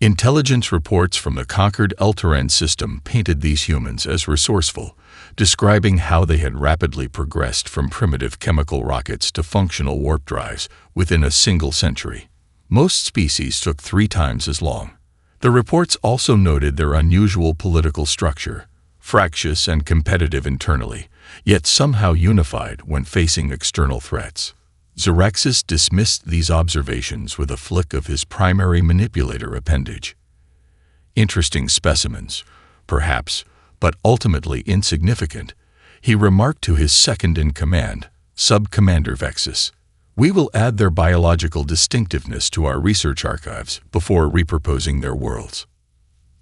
Intelligence reports from the conquered Eltaran system painted these humans as resourceful, describing how they had rapidly progressed from primitive chemical rockets to functional warp drives within a single century. Most species took 3 times as long. The reports also noted their unusual political structure, fractious and competitive internally, yet somehow unified when facing external threats. Xeraxis dismissed these observations with a flick of his primary manipulator appendage. Interesting specimens, perhaps, but ultimately insignificant, he remarked to his second-in-command, Sub-Commander Vexus. We will add their biological distinctiveness to our research archives before repurposing their worlds.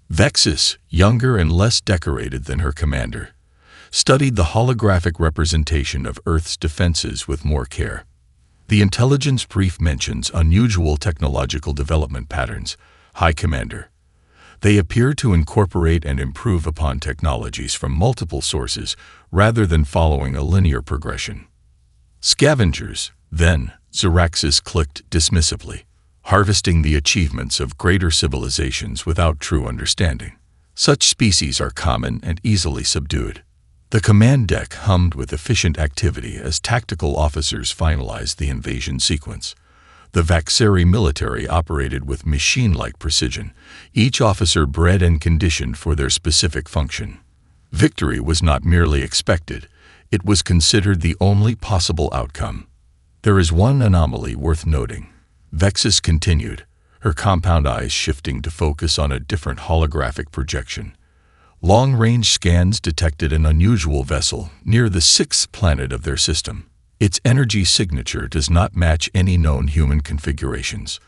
Vexus, younger and less decorated than her commander, studied the holographic representation of Earth's defenses with more care. The intelligence brief mentions unusual technological development patterns, High Commander. They appear to incorporate and improve upon technologies from multiple sources rather than following a linear progression. Scavengers, then, Xeraxis clicked dismissively, harvesting the achievements of greater civilizations without true understanding. Such species are common and easily subdued. The command deck hummed with efficient activity as tactical officers finalized the invasion sequence. The Vaxeri military operated with machine-like precision, each officer bred and conditioned for their specific function. Victory was not merely expected, it was considered the only possible outcome. There is one anomaly worth noting. Vexus continued, her compound eyes shifting to focus on a different holographic projection. Long-range scans detected an unusual vessel near the 6th planet of their system. Its energy signature does not match any known human configurations.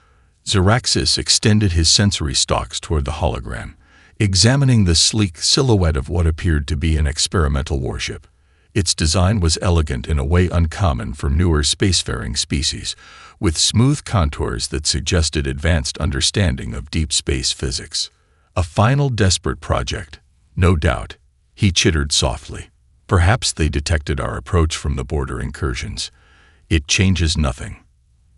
Xeraxis extended his sensory stalks toward the hologram, examining the sleek silhouette of what appeared to be an experimental warship. Its design was elegant in a way uncommon for newer spacefaring species, with smooth contours that suggested advanced understanding of deep space physics. A final desperate project. No doubt, he chittered softly. Perhaps they detected our approach from the border incursions. It changes nothing.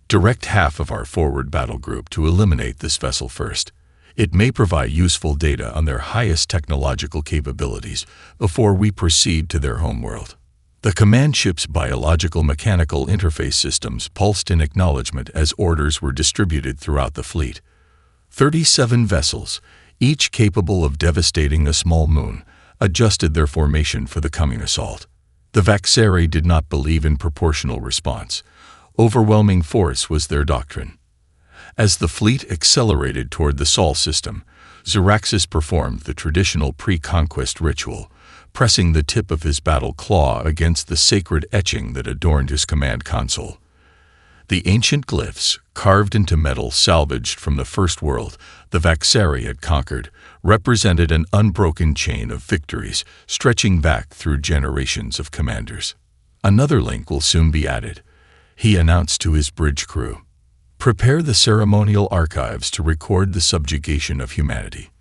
Direct half of our forward battle group to eliminate this vessel first. It may provide useful data on their highest technological capabilities before we proceed to their homeworld. The command ship's biological-mechanical interface systems pulsed in acknowledgement as orders were distributed throughout the fleet. 37 vessels, each capable of devastating a small moon, adjusted their formation for the coming assault. The Vaxeri did not believe in proportional response. Overwhelming force was their doctrine. As the fleet accelerated toward the Sol system, Xeraxis performed the traditional pre-conquest ritual, pressing the tip of his battle claw against the sacred etching that adorned his command console. The ancient glyphs, carved into metal salvaged from the First World the Vaxeri had conquered, represented an unbroken chain of victories stretching back through generations of commanders. Another link will soon be added, he announced to his bridge crew. Prepare the ceremonial archives to record the subjugation of humanity.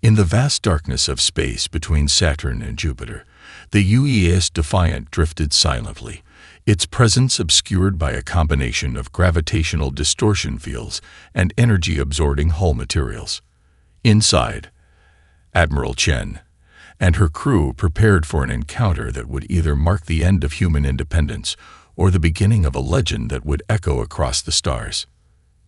In the vast darkness of space between Saturn and Jupiter, the UES Defiant drifted silently, its presence obscured by a combination of gravitational distortion fields and energy-absorbing hull materials. Inside, Admiral Chen and her crew prepared for an encounter that would either mark the end of human independence or the beginning of a legend that would echo across the stars.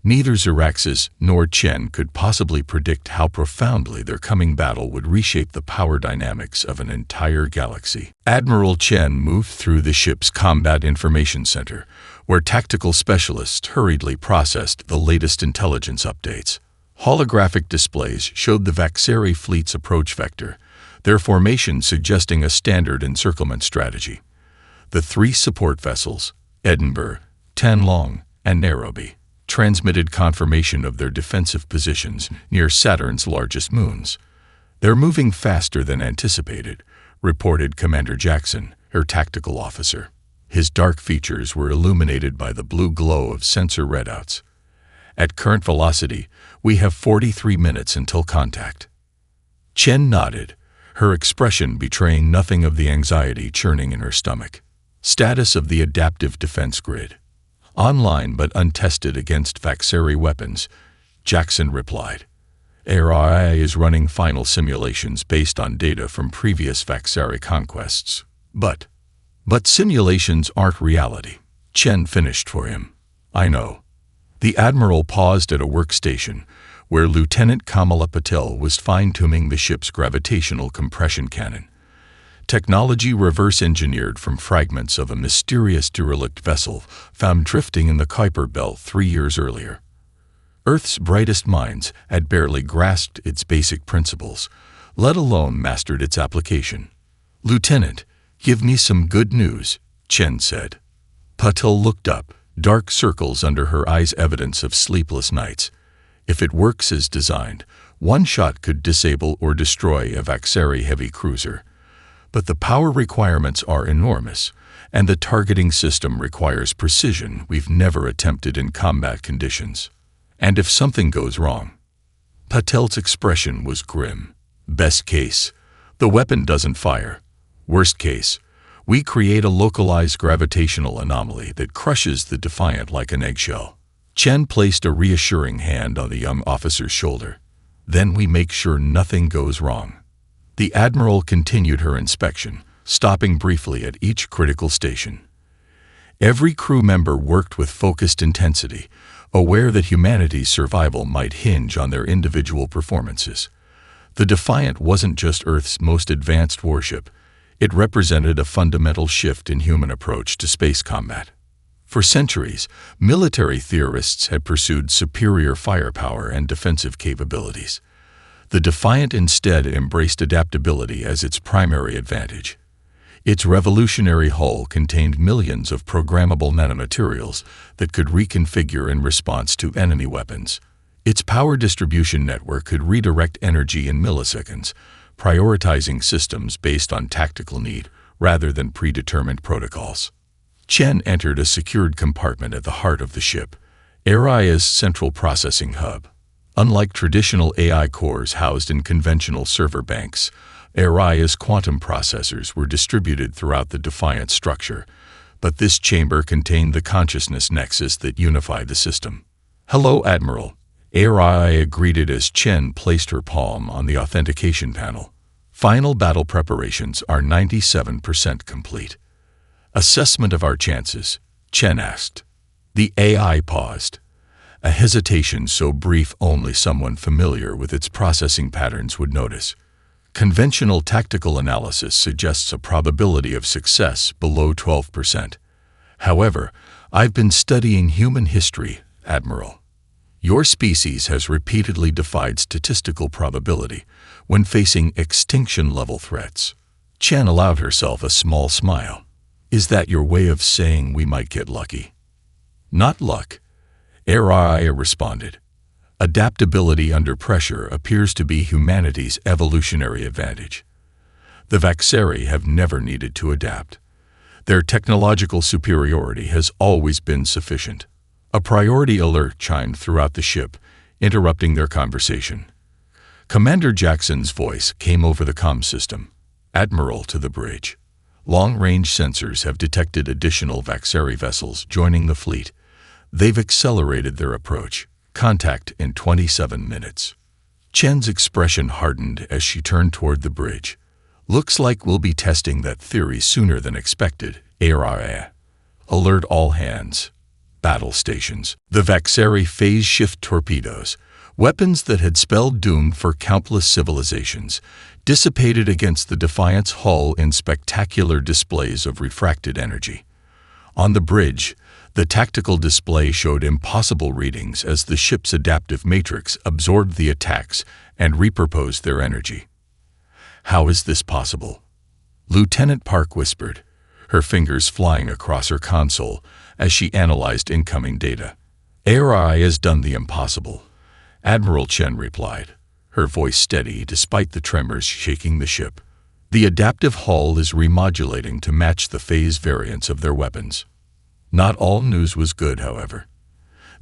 Neither Xeraxis nor Chen could possibly predict how profoundly their coming battle would reshape the power dynamics of an entire galaxy. Admiral Chen moved through the ship's Combat Information Center, where tactical specialists hurriedly processed the latest intelligence updates. Holographic displays showed the Vaxeri fleet's approach vector, their formation suggesting a standard encirclement strategy. The 3 support vessels, Edinburgh, Tanlong, and Nairobi, transmitted confirmation of their defensive positions near Saturn's largest moons. They're moving faster than anticipated, reported Commander Jackson, her tactical officer. His dark features were illuminated by the blue glow of sensor readouts. At current velocity, we have 43 minutes until contact. Chen nodded, her expression betraying nothing of the anxiety churning in her stomach. Status of the adaptive defense grid. Online but untested against Vaxeri weapons, Jackson replied. AI is running final simulations based on data from previous Vaxari conquests. But simulations aren't reality. Chen finished for him. I know. The Admiral paused at a workstation where Lieutenant Kamala Patel was fine-tuning the ship's gravitational compression cannon. Technology reverse-engineered from fragments of a mysterious derelict vessel found drifting in the Kuiper Belt 3 years earlier. Earth's brightest minds had barely grasped its basic principles, let alone mastered its application. "Lieutenant, give me some good news," Chen said. Patel looked up, dark circles under her eyes, evidence of sleepless nights. If it works as designed, one shot could disable or destroy a Vaxari heavy cruiser. But the power requirements are enormous, and the targeting system requires precision we've never attempted in combat conditions. And if something goes wrong? Patel's expression was grim. Best case, the weapon doesn't fire. Worst case, we create a localized gravitational anomaly that crushes the Defiant like an eggshell. Chen placed a reassuring hand on the young officer's shoulder. Then we make sure nothing goes wrong. The Admiral continued her inspection, stopping briefly at each critical station. Every crew member worked with focused intensity, aware that humanity's survival might hinge on their individual performances. The Defiant wasn't just Earth's most advanced warship. It represented a fundamental shift in human approach to space combat. For centuries, military theorists had pursued superior firepower and defensive capabilities. The Defiant instead embraced adaptability as its primary advantage. Its revolutionary hull contained millions of programmable nanomaterials that could reconfigure in response to enemy weapons. Its power distribution network could redirect energy in milliseconds, prioritizing systems based on tactical need rather than predetermined protocols. Chen entered a secured compartment at the heart of the ship, Aria's central processing hub. Unlike traditional AI cores housed in conventional server banks, Aria's quantum processors were distributed throughout the Defiant structure, but this chamber contained the consciousness nexus that unified the system. "Hello, Admiral," Aria greeted as Chen placed her palm on the authentication panel. "Final battle preparations are 97% complete." "Assessment of our chances?" Chen asked. The AI paused. A hesitation so brief only someone familiar with its processing patterns would notice. "Conventional tactical analysis suggests a probability of success below 12%. However, I've been studying human history, Admiral. Your species has repeatedly defied statistical probability when facing extinction-level threats." Chen allowed herself a small smile. "Is that your way of saying we might get lucky?" "Not luck," Aria responded. "Adaptability under pressure appears to be humanity's evolutionary advantage. The Vaxari have never needed to adapt. Their technological superiority has always been sufficient." A priority alert chimed throughout the ship, interrupting their conversation. Commander Jackson's voice came over the comm system. "Admiral, to the bridge. Long-range sensors have detected additional Vaxari vessels joining the fleet. They've accelerated their approach. Contact in 27 minutes. Chen's expression hardened as she turned toward the bridge. "Looks like we'll be testing that theory sooner than expected, Aria. Alert all hands. Battle stations." The Vaxari phase-shift torpedoes, weapons that had spelled doom for countless civilizations, dissipated against the Defiant's hull in spectacular displays of refracted energy. On the bridge, the tactical display showed impossible readings as the ship's adaptive matrix absorbed the attacks and repurposed their energy. "How is this possible?" Lieutenant Park whispered, her fingers flying across her console as she analyzed incoming data. "AI has done the impossible," Admiral Chen replied, her voice steady despite the tremors shaking the ship. "The adaptive hull is remodulating to match the phase variants of their weapons." Not all news was good, however.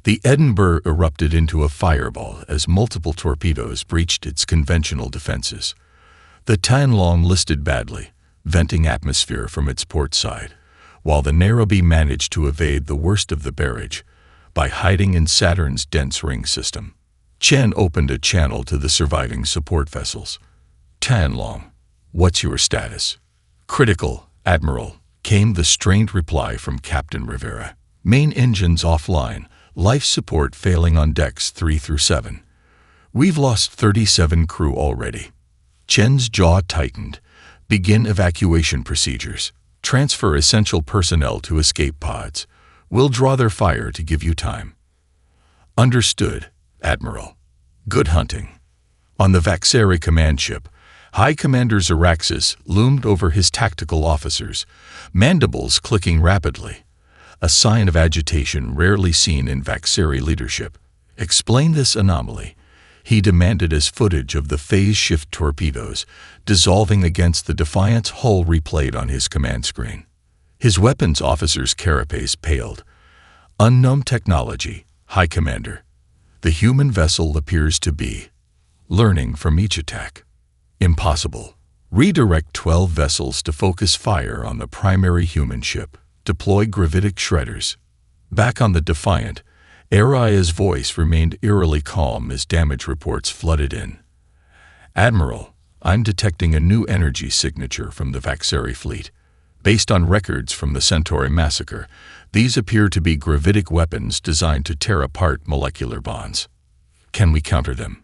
The Edinburgh erupted into a fireball as multiple torpedoes breached its conventional defenses. The Tianlong listed badly, venting atmosphere from its port side, while the Nairobi managed to evade the worst of the barrage by hiding in Saturn's dense ring system. Chen opened a channel to the surviving support vessels. Tianlong, what's your status? Critical, Admiral, came the strained reply from Captain Rivera. Main engines offline, life support failing on decks 3 through 7. We've lost 37 crew already. Chen's jaw tightened. Begin evacuation procedures. Transfer essential personnel to escape pods. We'll draw their fire to give you time. Understood, Admiral. Good hunting. On the Vaxeri command ship, High Commander Xeraxis loomed over his tactical officers, mandibles clicking rapidly, a sign of agitation rarely seen in Vaxeri leadership. Explain this anomaly, he demanded as footage of the phase shift torpedoes dissolving against the Defiant's hull replayed on his command screen. His weapons officer's carapace paled. Unknown technology, High Commander. The human vessel appears to be learning from each attack. Impossible. Redirect 12 vessels to focus fire on the primary human ship. Deploy gravitic shredders. Back on the Defiant, Araya's voice remained eerily calm as damage reports flooded in. Admiral, I'm detecting a new energy signature from the Vaxeri fleet. Based on records from the Centauri massacre, these appear to be gravitic weapons designed to tear apart molecular bonds. Can we counter them?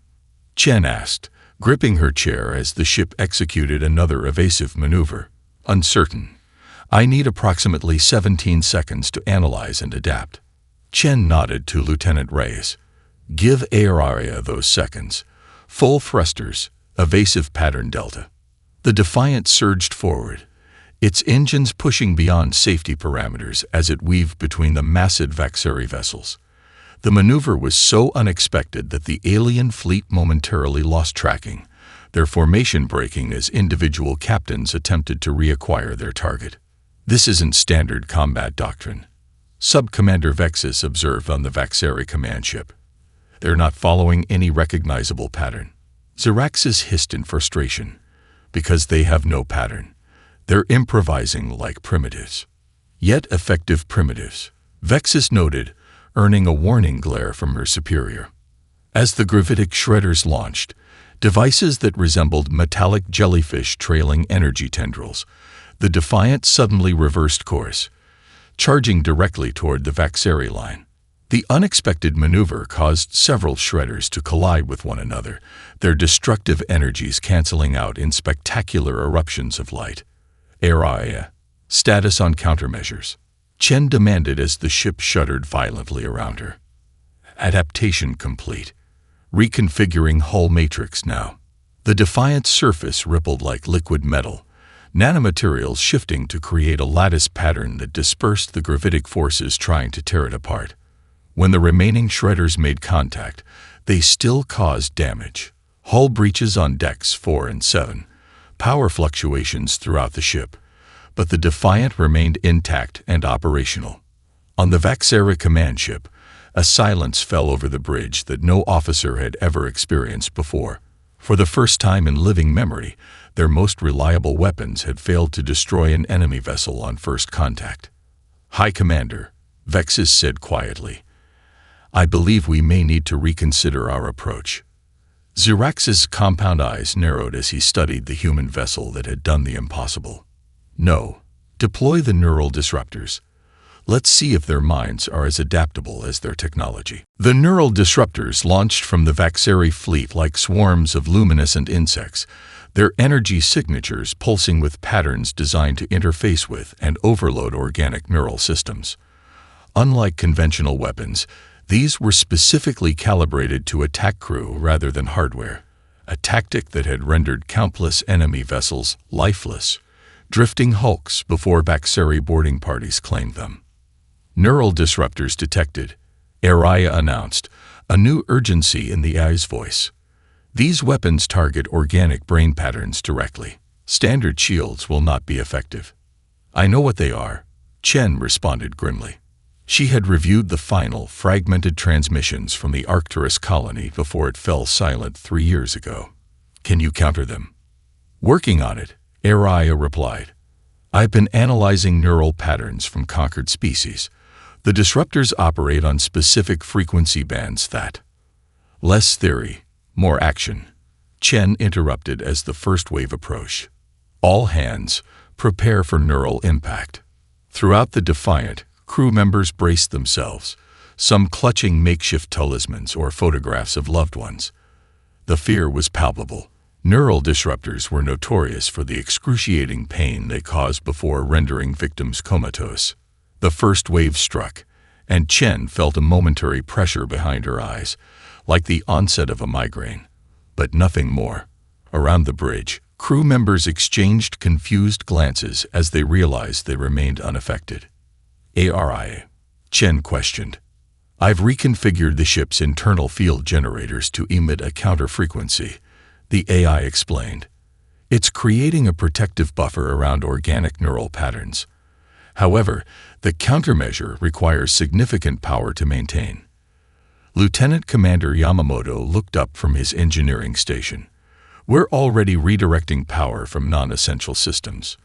Chen asked, gripping her chair as the ship executed another evasive maneuver. Uncertain. I need approximately 17 seconds to analyze and adapt. Chen nodded to Lieutenant Reyes. Give Araya those seconds. Full thrusters, evasive pattern delta. The Defiant surged forward, its engines pushing beyond safety parameters as it weaved between the massive Vaxeri vessels. The maneuver was so unexpected that the alien fleet momentarily lost tracking, their formation breaking as individual captains attempted to reacquire their target. This isn't standard combat doctrine, Sub-Commander Vexus observed on the Vaxeri command ship. They're not following any recognizable pattern. Xeraxis hissed in frustration. Because they have no pattern. They're improvising like primitives. Yet effective primitives, Vexus noted, earning a warning glare from her superior. As the gravitic shredders launched, devices that resembled metallic jellyfish trailing energy tendrils, the Defiant suddenly reversed course, charging directly toward the Vaxeri line. The unexpected maneuver caused several shredders to collide with one another, their destructive energies canceling out in spectacular eruptions of light. Araya, status on countermeasures, Chen demanded as the ship shuddered violently around her. Adaptation complete. Reconfiguring hull matrix now. The Defiant's surface rippled like liquid metal, nanomaterials shifting to create a lattice pattern that dispersed the gravitic forces trying to tear it apart. When the remaining shredders made contact, they still caused damage. Hull breaches on decks 4 and 7, power fluctuations throughout the ship, but the Defiant remained intact and operational. On the Vaxeri command ship, a silence fell over the bridge that no officer had ever experienced before. For the first time in living memory, their most reliable weapons had failed to destroy an enemy vessel on first contact. High Commander, Vexus said quietly, I believe we may need to reconsider our approach. Xerax's compound eyes narrowed as he studied the human vessel that had done the impossible. No, deploy the neural disruptors. Let's see if their minds are as adaptable as their technology. The neural disruptors launched from the Vaxeri fleet like swarms of luminescent insects, their energy signatures pulsing with patterns designed to interface with and overload organic neural systems. Unlike conventional weapons, these were specifically calibrated to attack crew rather than hardware, a tactic that had rendered countless enemy vessels lifeless, drifting hulks before Vaxeri boarding parties claimed them. Neural disruptors detected, Araya announced, a new urgency in the AI's voice. These weapons target organic brain patterns directly. Standard shields will not be effective. I know what they are, Chen responded grimly. She had reviewed the final, fragmented transmissions from the Arcturus colony before it fell silent 3 years ago. Can you counter them? Working on it, Araya replied. I've been analyzing neural patterns from conquered species. The disruptors operate on specific frequency bands that Less theory, more action. Chen interrupted as the first wave approached. All hands, prepare for neural impact. Throughout the Defiant, crew members braced themselves, some clutching makeshift talismans or photographs of loved ones. The fear was palpable. Neural disruptors were notorious for the excruciating pain they caused before rendering victims comatose. The first wave struck, and Chen felt a momentary pressure behind her eyes, like the onset of a migraine. But nothing more. Around the bridge, crew members exchanged confused glances as they realized they remained unaffected. "ARI?" Chen questioned. "I've reconfigured the ship's internal field generators to emit a counter-frequency," the AI explained. "It's creating a protective buffer around organic neural patterns. However, the countermeasure requires significant power to maintain." Lieutenant Commander Yamamoto looked up from his engineering station. "We're already redirecting power from non-essential systems.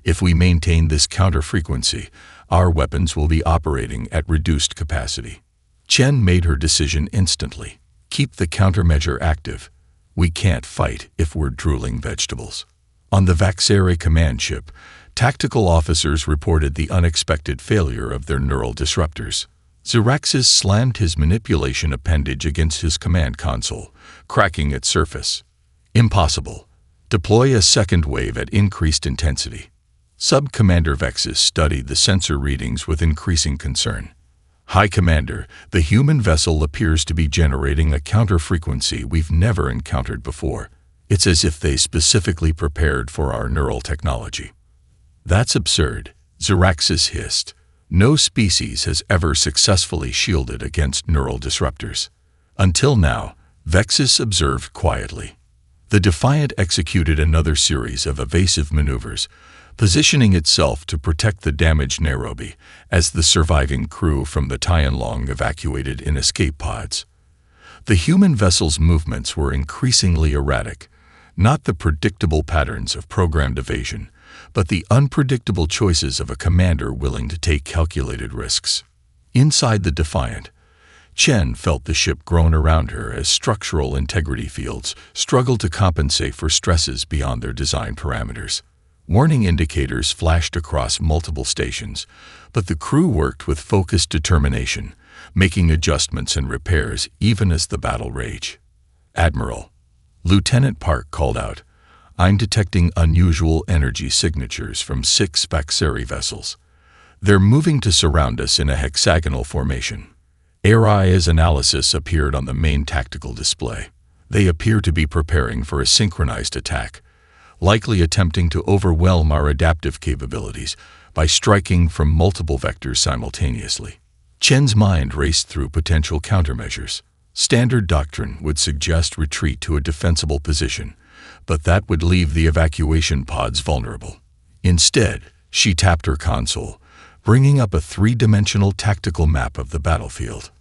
If we maintain this counter-frequency, our weapons will be operating at reduced capacity." Chen made her decision instantly. "Keep the countermeasure active. We can't fight if we're drooling vegetables." On the Vaxeri command ship, tactical officers reported the unexpected failure of their neural disruptors. Xeraxis slammed his manipulation appendage against his command console, cracking its surface. "Impossible. Deploy a second wave at increased intensity." Sub-Commander Vexis studied the sensor readings with increasing concern. "High Commander, the human vessel appears to be generating a counter-frequency we've never encountered before. It's as if they specifically prepared for our neural technology." "That's absurd," Xeraxis hissed. "No species has ever successfully shielded against neural disruptors." Until now, Vexis observed quietly. The Defiant executed another series of evasive maneuvers, positioning itself to protect the damaged Nairobi as the surviving crew from the Tianlong evacuated in escape pods. The human vessel's movements were increasingly erratic, not the predictable patterns of programmed evasion, but the unpredictable choices of a commander willing to take calculated risks. Inside the Defiant, Chen felt the ship groan around her as structural integrity fields struggled to compensate for stresses beyond their design parameters. Warning indicators flashed across multiple stations, but the crew worked with focused determination, making adjustments and repairs even as the battle raged. "Admiral," Lieutenant Park called out, "I'm detecting unusual energy signatures from 6 Vaxeri vessels. They're moving to surround us in a hexagonal formation." ARI's analysis appeared on the main tactical display. "They appear to be preparing for a synchronized attack, likely attempting to overwhelm our adaptive capabilities by striking from multiple vectors simultaneously." Chen's mind raced through potential countermeasures. Standard doctrine would suggest retreat to a defensible position, but that would leave the evacuation pods vulnerable. Instead, she tapped her console, bringing up a three-dimensional tactical map of the battlefield.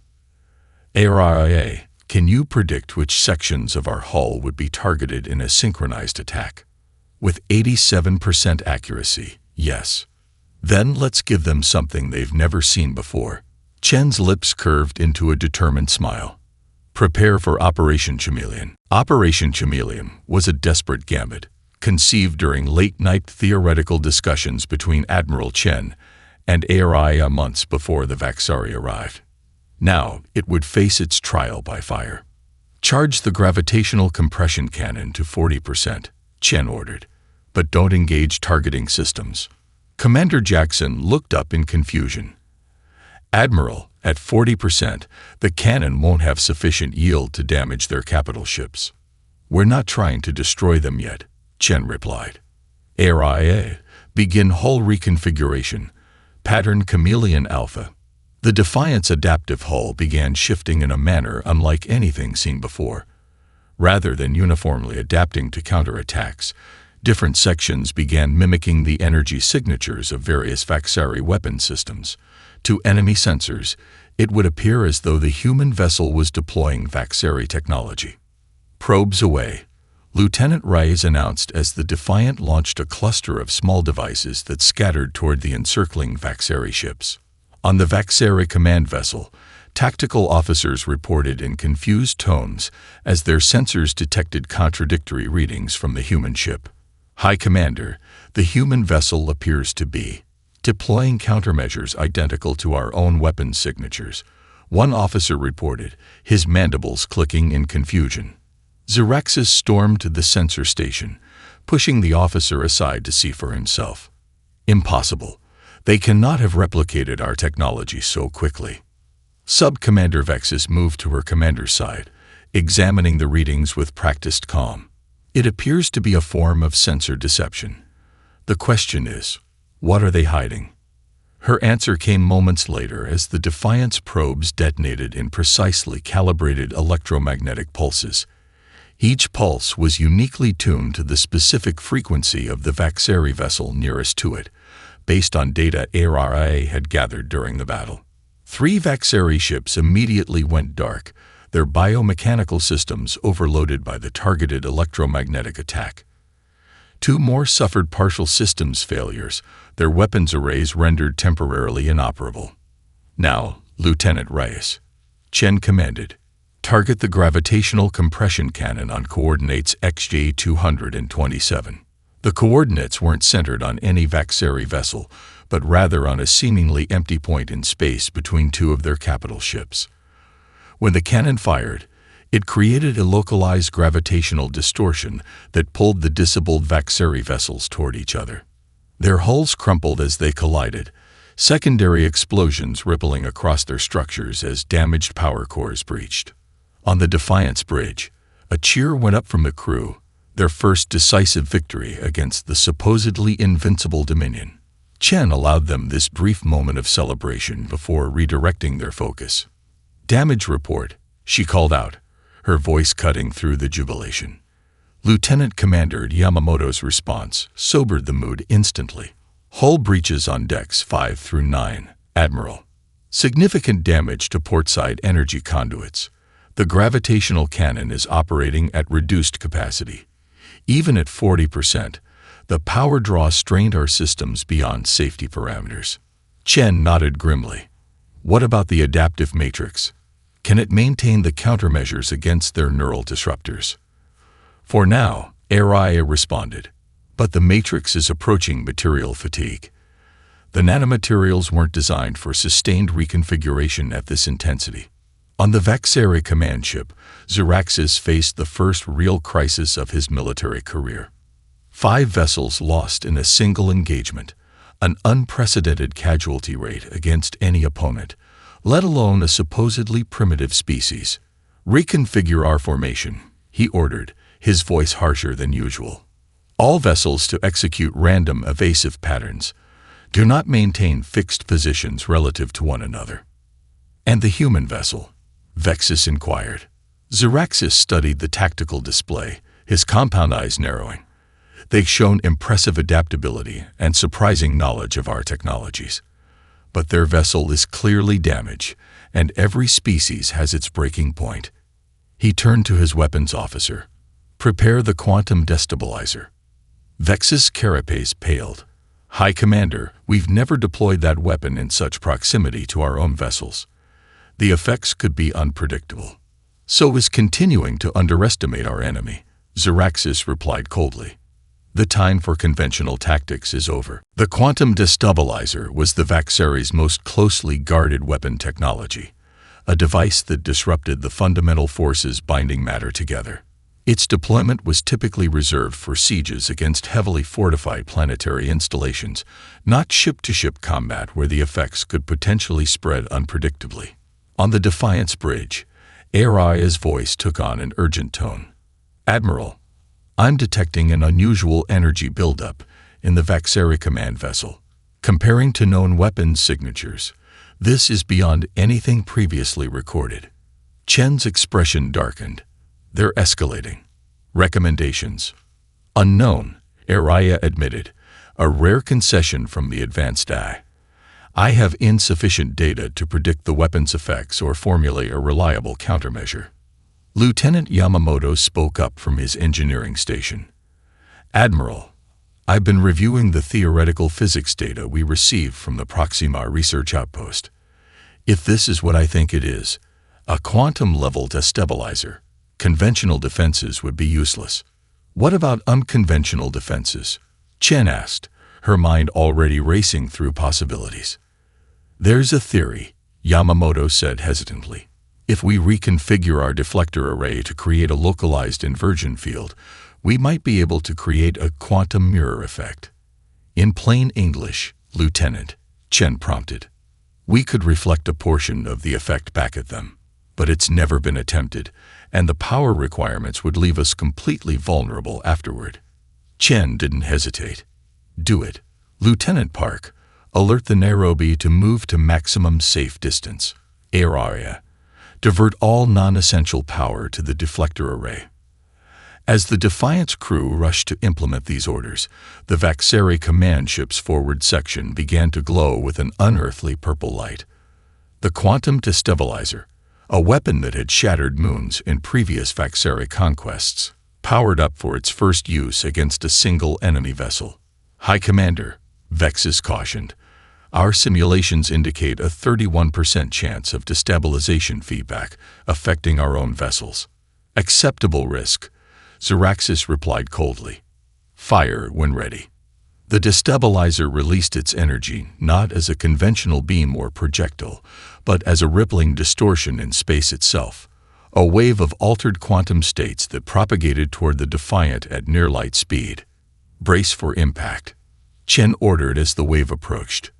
"ARIA, can you predict which sections of our hull would be targeted in a synchronized attack?" With 87% accuracy, yes. "Then let's give them something they've never seen before." Chen's lips curved into a determined smile. "Prepare for Operation Chameleon." Operation Chameleon was a desperate gambit, conceived during late-night theoretical discussions between Admiral Chen and ARIA months before the Vaxari arrived. Now it would face its trial by fire. "Charge the gravitational compression cannon to 40%, Chen ordered, "but don't engage targeting systems." Commander Jackson looked up in confusion. "Admiral, at 40%, the cannon won't have sufficient yield to damage their capital ships." "We're not trying to destroy them yet," Chen replied. "ARIA, begin hull reconfiguration. Pattern Chameleon Alpha." The Defiant's adaptive hull began shifting in a manner unlike anything seen before. Rather than uniformly adapting to counterattacks, different sections began mimicking the energy signatures of various Vaxari weapon systems. To enemy sensors, it would appear as though the human vessel was deploying Vaxari technology. "Probes away," Lieutenant Reyes announced as the Defiant launched a cluster of small devices that scattered toward the encircling Vaxari ships. On the Vaxari command vessel, Tactical officers reported in confused tones as their sensors detected contradictory readings from the human ship. High Commander, the human vessel appears to be deploying countermeasures identical to our own weapons signatures, one officer reported, his mandibles clicking in confusion. Xeraxis stormed to the sensor station, pushing the officer aside to see for himself. Impossible. They cannot have replicated our technology so quickly. Sub-Commander Vexis moved to her commander's side, examining the readings with practiced calm. It appears to be a form of sensor deception. The question is, what are they hiding? Her answer came moments later as the Defiance probes detonated in precisely calibrated electromagnetic pulses. Each pulse was uniquely tuned to the specific frequency of the Vaxeri vessel nearest to it, based on data ARIA had gathered during the battle. 3 Vaxeri ships immediately went dark, their biomechanical systems overloaded by the targeted electromagnetic attack. 2 more suffered partial systems failures, their weapons arrays rendered temporarily inoperable. Now, Lieutenant Reyes. Chen commanded, target the gravitational compression cannon on coordinates XJ227. The coordinates weren't centered on any Vaxeri vessel, but rather on a seemingly empty point in space between 2 of their capital ships. When the cannon fired, it created a localized gravitational distortion that pulled the disabled Vaxeri vessels toward each other. Their hulls crumpled as they collided, secondary explosions rippling across their structures as damaged power cores breached. On the Defiance bridge, a cheer went up from the crew, their first decisive victory against the supposedly invincible Dominion. Chen allowed them this brief moment of celebration before redirecting their focus. Damage report, she called out, her voice cutting through the jubilation. Lieutenant Commander Yamamoto's response sobered the mood instantly. Hull breaches on decks 5 through 9, Admiral. Significant damage to portside energy conduits. The gravitational cannon is operating at reduced capacity. Even at 40%, the power draw strained our systems beyond safety parameters. Chen nodded grimly. What about the adaptive matrix? Can it maintain the countermeasures against their neural disruptors? For now, Araya responded, but the matrix is approaching material fatigue. The nanomaterials weren't designed for sustained reconfiguration at this intensity. On the Vaxeri command ship, Xeraxis faced the first real crisis of his military career. 5 vessels lost in a single engagement, an unprecedented casualty rate against any opponent, let alone a supposedly primitive species. Reconfigure our formation, he ordered, his voice harsher than usual. All vessels to execute random evasive patterns. Do not maintain fixed positions relative to one another. And the human vessel? Vexis inquired. Xeraxis studied the tactical display, his compound eyes narrowing. They've shown impressive adaptability and surprising knowledge of our technologies. But their vessel is clearly damaged, and every species has its breaking point. He turned to his weapons officer. Prepare the quantum destabilizer. Vex's carapace paled. High Commander, we've never deployed that weapon in such proximity to our own vessels. The effects could be unpredictable. So is continuing to underestimate our enemy, Xeraxis replied coldly. The time for conventional tactics is over. The quantum destabilizer was the Vaxeri's most closely guarded weapon technology, a device that disrupted the fundamental forces binding matter together. Its deployment was typically reserved for sieges against heavily fortified planetary installations, not ship-to-ship combat where the effects could potentially spread unpredictably. On the Defiance bridge, Araya's voice took on an urgent tone. Admiral, I'm detecting an unusual energy buildup in the Vaxeri command vessel. Comparing to known weapons signatures, this is beyond anything previously recorded. Chen's expression darkened. They're escalating. Recommendations. Unknown, Araya admitted, a rare concession from the advanced eye. I have insufficient data to predict the weapon's effects or formulate a reliable countermeasure. Lieutenant Yamamoto spoke up from his engineering station. Admiral, I've been reviewing the theoretical physics data we received from the Proxima research outpost. If this is what I think it is, a quantum-level destabilizer, conventional defenses would be useless. What about unconventional defenses? Chen asked, her mind already racing through possibilities. There's a theory, Yamamoto said hesitantly. If we reconfigure our deflector array to create a localized inversion field, we might be able to create a quantum mirror effect. In plain English, Lieutenant, Chen prompted. We could reflect a portion of the effect back at them, but it's never been attempted, and the power requirements would leave us completely vulnerable afterward. Chen didn't hesitate. Do it. Lieutenant Park, alert the Nairobi to move to maximum safe distance. Air area. Divert all non-essential power to the deflector array. As the Defiance crew rushed to implement these orders, the Vaxeri command ship's forward section began to glow with an unearthly purple light. The quantum destabilizer, a weapon that had shattered moons in previous Vaxeri conquests, powered up for its first use against a single enemy vessel. High Commander, Vexus cautioned, our simulations indicate a 31% chance of destabilization feedback affecting our own vessels. Acceptable risk, Zeraxis replied coldly. Fire when ready. The destabilizer released its energy not as a conventional beam or projectile, but as a rippling distortion in space itself, a wave of altered quantum states that propagated toward the Defiant at near-light speed. Brace for impact, Chen ordered as the wave approached.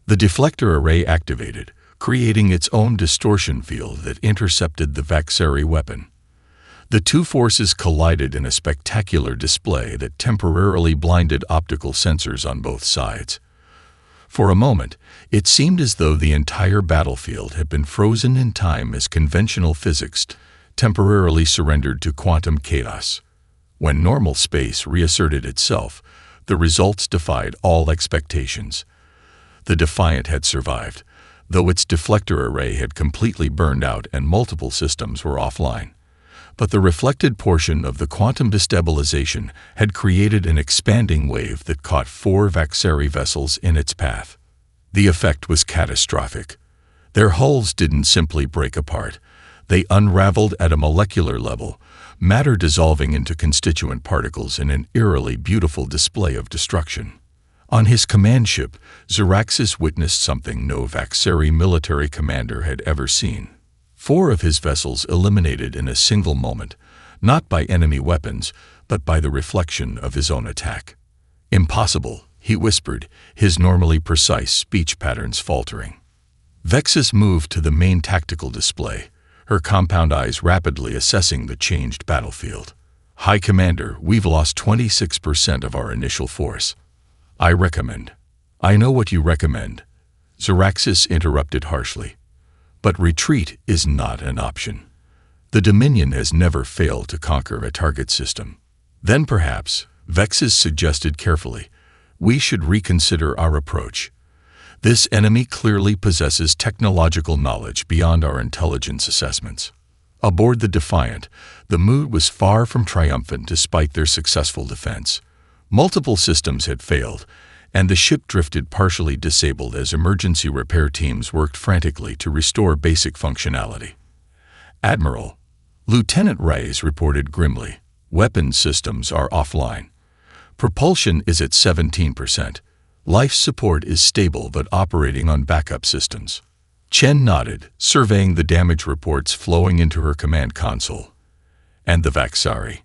The deflector array activated, creating its own distortion field that intercepted the Vaxeri weapon. The two forces collided in a spectacular display that temporarily blinded optical sensors on both sides. For a moment, it seemed as though the entire battlefield had been frozen in time as conventional physics temporarily surrendered to quantum chaos. When normal space reasserted itself, the results defied all expectations. The Defiant had survived, though its deflector array had completely burned out and multiple systems were offline. But the reflected portion of the quantum destabilization had created an expanding wave that caught 4 Vaxeri vessels in its path. The effect was catastrophic. Their hulls didn't simply break apart. They unraveled at a molecular level, matter dissolving into constituent particles in an eerily beautiful display of destruction. On his command ship, Zeraxis witnessed something no Vaxeri military commander had ever seen. 4 of his vessels eliminated in a single moment, not by enemy weapons, but by the reflection of his own attack. Impossible, he whispered, his normally precise speech patterns faltering. Vexus moved to the main tactical display, her compound eyes rapidly assessing the changed battlefield. High Commander, we've lost 26% of our initial force. I know what you recommend, Zeraxis interrupted harshly. But retreat is not an option. The Dominion has never failed to conquer a target system. Then perhaps, Vexus suggested carefully, we should reconsider our approach. This enemy clearly possesses technological knowledge beyond our intelligence assessments. Aboard the Defiant, the mood was far from triumphant despite their successful defense. Multiple systems had failed, and the ship drifted partially disabled as emergency repair teams worked frantically to restore basic functionality. Admiral, Lieutenant Reyes reported grimly, weapons systems are offline. Propulsion is at 17%. Life support is stable but operating on backup systems. Chen nodded, surveying the damage reports flowing into her command console. And the Vaxari.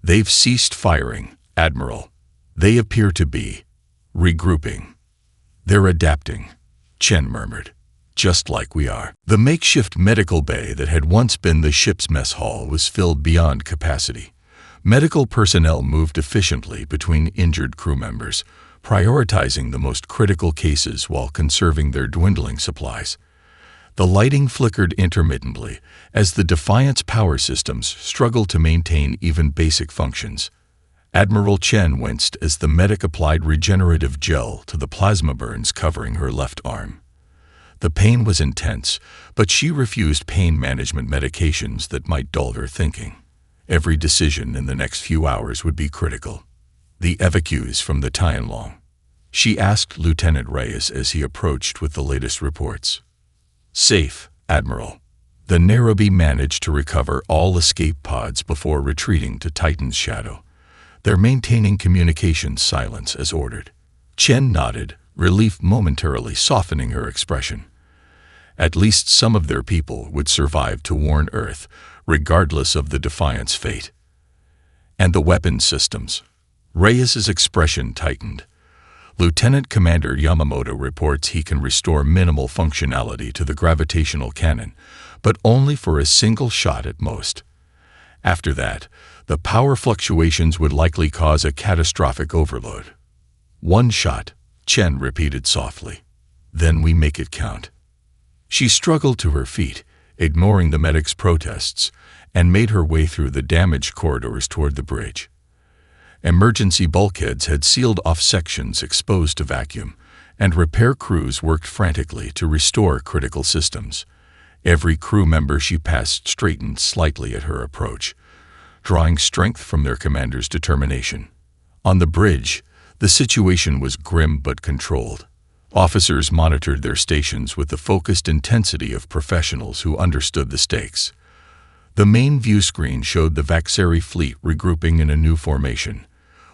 They've ceased firing, Admiral. They appear to be regrouping. They're adapting, Chen murmured. Just like we are. The makeshift medical bay that had once been the ship's mess hall was filled beyond capacity. Medical personnel moved efficiently between injured crew members, prioritizing the most critical cases while conserving their dwindling supplies. The lighting flickered intermittently as the Defiant's power systems struggled to maintain even basic functions. Admiral Chen winced as the medic applied regenerative gel to the plasma burns covering her left arm. The pain was intense, but she refused pain management medications that might dull her thinking. Every decision in the next few hours would be critical. The evacuees from the Tianlong, she asked Lieutenant Reyes as he approached with the latest reports. Safe, Admiral. The Nairobi managed to recover all escape pods before retreating to Titan's shadow. They're maintaining communication silence as ordered. Chen nodded, relief momentarily softening her expression. At least some of their people would survive to warn Earth, regardless of the Defiant's fate. And the weapons systems. Reyes's expression tightened. Lieutenant Commander Yamamoto reports he can restore minimal functionality to the gravitational cannon, but only for a single shot at most. After that, the power fluctuations would likely cause a catastrophic overload. One shot, Chen repeated softly. Then we make it count. She struggled to her feet, ignoring the medic's protests, and made her way through the damaged corridors toward the bridge. Emergency bulkheads had sealed off sections exposed to vacuum, and repair crews worked frantically to restore critical systems. Every crew member she passed straightened slightly at her approach, drawing strength from their commander's determination. On the bridge, the situation was grim but controlled. Officers monitored their stations with the focused intensity of professionals who understood the stakes. The main view screen showed the Vaxeri fleet regrouping in a new formation,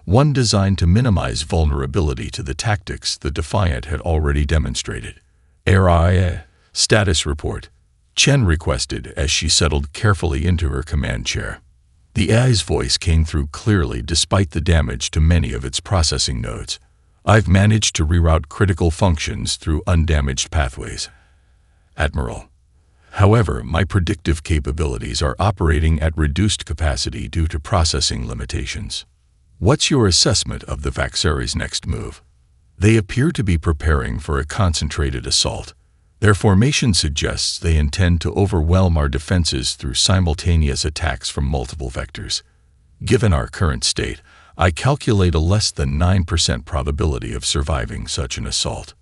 one designed to minimize vulnerability to the tactics the Defiant had already demonstrated. "AI status report," Chen requested as she settled carefully into her command chair. The AI's voice came through clearly despite the damage to many of its processing nodes. "I've managed to reroute critical functions through undamaged pathways, Admiral. However, my predictive capabilities are operating at reduced capacity due to processing limitations. What's your assessment of the Vaxeri's next move?" "They appear to be preparing for a concentrated assault. Their formation suggests they intend to overwhelm our defenses through simultaneous attacks from multiple vectors. Given our current state, I calculate a less than 9% probability of surviving such an assault."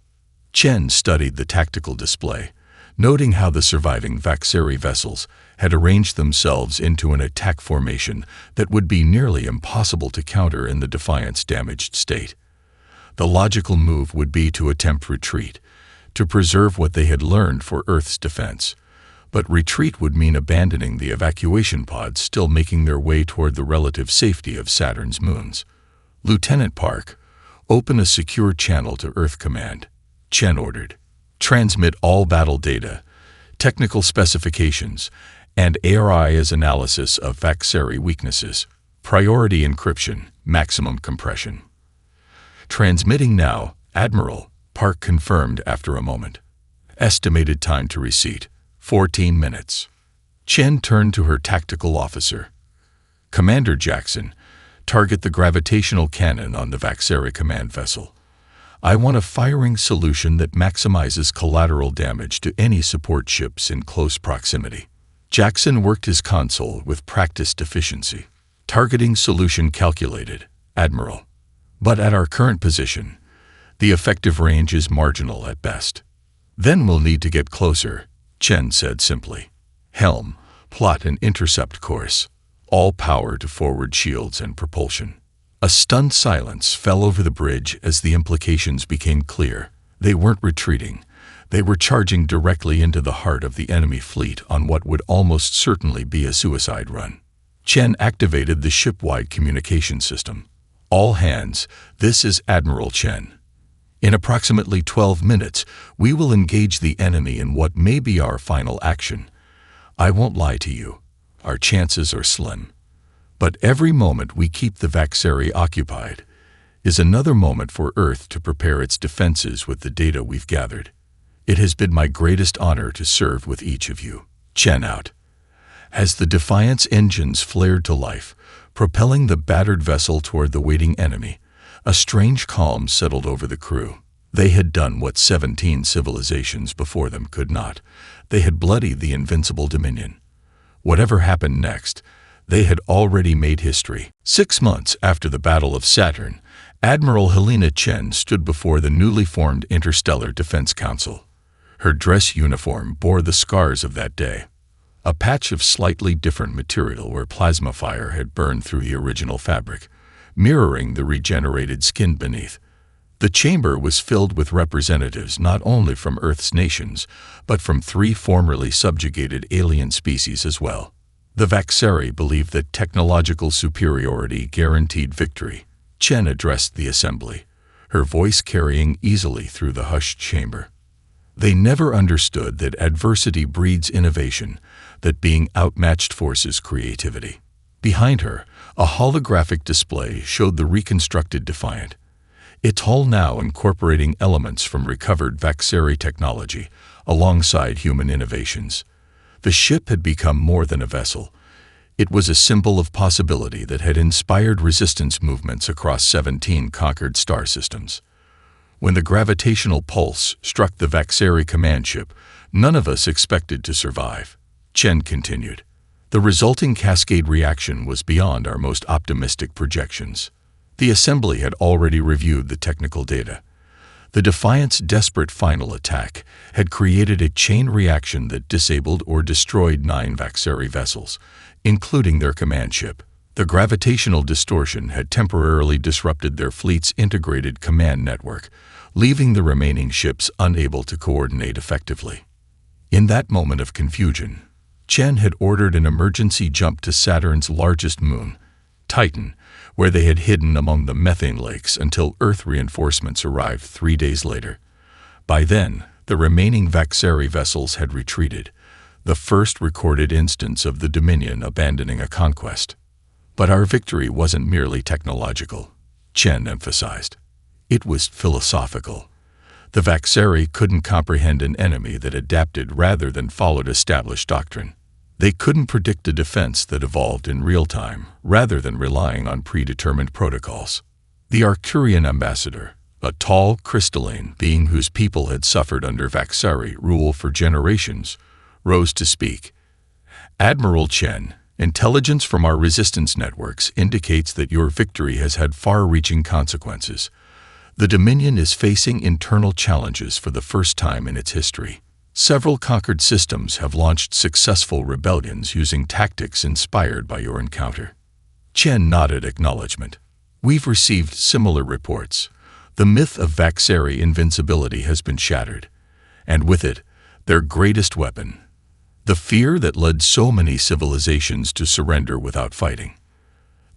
Chen studied the tactical display, noting how the surviving Vaxeri vessels had arranged themselves into an attack formation that would be nearly impossible to counter in the Defiant's damaged state. The logical move would be to attempt retreat, to preserve what they had learned for Earth's defense. But retreat would mean abandoning the evacuation pods still making their way toward the relative safety of Saturn's moons. "Lieutenant Park, open a secure channel to Earth Command," Chen ordered. "Transmit all battle data, technical specifications, and ARI's analysis of Vaxeri weaknesses. Priority encryption, maximum compression." "Transmitting now, Admiral," Park confirmed after a moment. "Estimated time to receipt, 14 minutes. Chen turned to her tactical officer. "Commander Jackson, target the gravitational cannon on the Vaxeri command vessel. I want a firing solution that maximizes collateral damage to any support ships in close proximity." Jackson worked his console with practiced efficiency. "Targeting solution calculated, Admiral. But at our current position, the effective range is marginal at best." "Then we'll need to get closer," Chen said simply. "Helm, plot an intercept course. All power to forward shields and propulsion." A stunned silence fell over the bridge as the implications became clear. They weren't retreating. They were charging directly into the heart of the enemy fleet on what would almost certainly be a suicide run. Chen activated the ship-wide communication system. "All hands, this is Admiral Chen. In approximately 12 minutes, we will engage the enemy in what may be our final action. I won't lie to you. Our chances are slim. But every moment we keep the Vaxeri occupied is another moment for Earth to prepare its defenses with the data we've gathered. It has been my greatest honor to serve with each of you." Chen out. As the Defiant's engines flared to life, propelling the battered vessel toward the waiting enemy, a strange calm settled over the crew. They had done what 17 civilizations before them could not. They had bloodied the invincible Dominion. Whatever happened next, they had already made history. 6 months after the Battle of Saturn, Admiral Helena Chen stood before the newly formed Interstellar Defense Council. Her dress uniform bore the scars of that day. A patch of slightly different material where plasma fire had burned through the original fabric, mirroring the regenerated skin beneath. The chamber was filled with representatives not only from Earth's nations, but from 3 formerly subjugated alien species as well. The Vaxeri believed that technological superiority guaranteed victory. Chen addressed the assembly, her voice carrying easily through the hushed chamber. They never understood that adversity breeds innovation, that being outmatched forces creativity. Behind her, a holographic display showed the reconstructed Defiant, its hull now incorporating elements from recovered Vaxeri technology alongside human innovations. The ship had become more than a vessel. It was a symbol of possibility that had inspired resistance movements across 17 conquered star systems. When the gravitational pulse struck the Vaxeri command ship, none of us expected to survive. Chen continued. The resulting cascade reaction was beyond our most optimistic projections. The assembly had already reviewed the technical data. The Defiant's desperate final attack had created a chain reaction that disabled or destroyed 9 Vaxeri vessels, including their command ship. The gravitational distortion had temporarily disrupted their fleet's integrated command network, leaving the remaining ships unable to coordinate effectively. In that moment of confusion, Chen had ordered an emergency jump to Saturn's largest moon, Titan, where they had hidden among the methane lakes until Earth reinforcements arrived 3 days later. By then, the remaining Vaxeri vessels had retreated, the first recorded instance of the Dominion abandoning a conquest. But our victory wasn't merely technological, Chen emphasized. It was philosophical. The Vaxeri couldn't comprehend an enemy that adapted rather than followed established doctrine. They couldn't predict a defense that evolved in real time, rather than relying on predetermined protocols. The Arcturian ambassador, a tall, crystalline being whose people had suffered under Vaxeri rule for generations, rose to speak. Admiral Chen, intelligence from our resistance networks indicates that your victory has had far-reaching consequences. The Dominion is facing internal challenges for the first time in its history. Several conquered systems have launched successful rebellions using tactics inspired by your encounter. Chen nodded acknowledgement. We've received similar reports. The myth of Vaxeri invincibility has been shattered, and with it, their greatest weapon, the fear that led so many civilizations to surrender without fighting.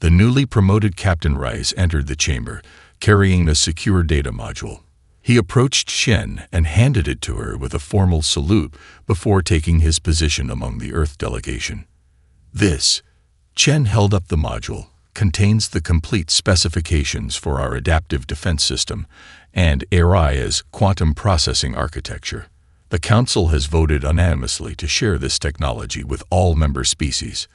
The newly promoted Captain Rice entered the chamber, carrying a secure data module. He approached Chen and handed it to her with a formal salute before taking his position among the Earth delegation. This, Chen held up the module, contains the complete specifications for our adaptive defense system and ARIA's quantum processing architecture. The Council has voted unanimously to share this technology with all member species.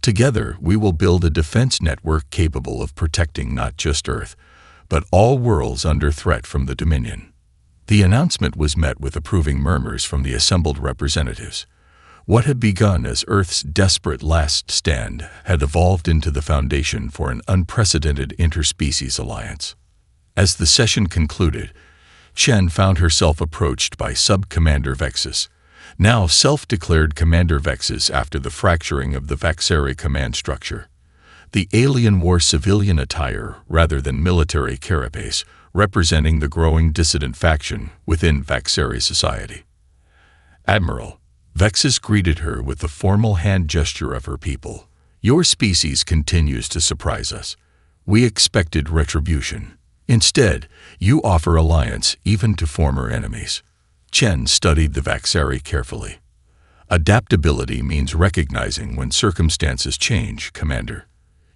Together, we will build a defense network capable of protecting not just Earth, but all worlds under threat from the Dominion. The announcement was met with approving murmurs from the assembled representatives. What had begun as Earth's desperate last stand had evolved into the foundation for an unprecedented interspecies alliance. As the session concluded, Chen found herself approached by Sub-Commander Vexus, now self-declared Commander Vexus after the fracturing of the Vaxeri command structure. The alien wore civilian attire rather than military carapace, representing the growing dissident faction within Vaxeri society. Admiral, Vexus greeted her with the formal hand gesture of her people. Your species continues to surprise us. We expected retribution. Instead, you offer alliance even to former enemies. Chen studied the Vaxeri carefully. Adaptability means recognizing when circumstances change, Commander.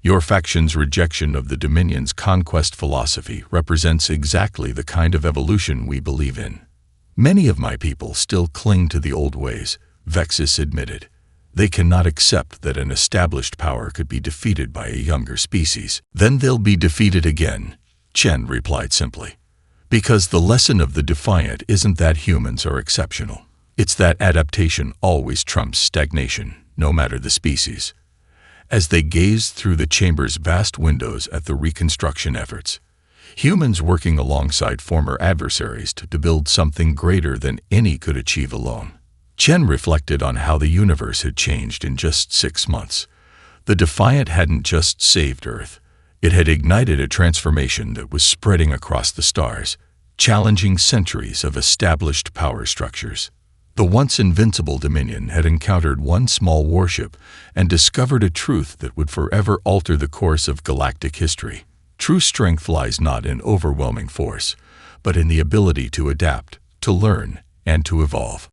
Your faction's rejection of the Dominion's conquest philosophy represents exactly the kind of evolution we believe in. Many of my people still cling to the old ways, Vexus admitted. They cannot accept that an established power could be defeated by a younger species. Then they'll be defeated again, Chen replied simply. Because the lesson of the Defiant isn't that humans are exceptional. It's that adaptation always trumps stagnation, no matter the species. As they gazed through the chamber's vast windows at the reconstruction efforts, humans working alongside former adversaries to build something greater than any could achieve alone. Chen reflected on how the universe had changed in just 6 months. The Defiant hadn't just saved Earth, It had ignited a transformation that was spreading across the stars, challenging centuries of established power structures. The once invincible Dominion had encountered one small warship and discovered a truth that would forever alter the course of galactic history. True strength lies not in overwhelming force, but in the ability to adapt, to learn, and to evolve.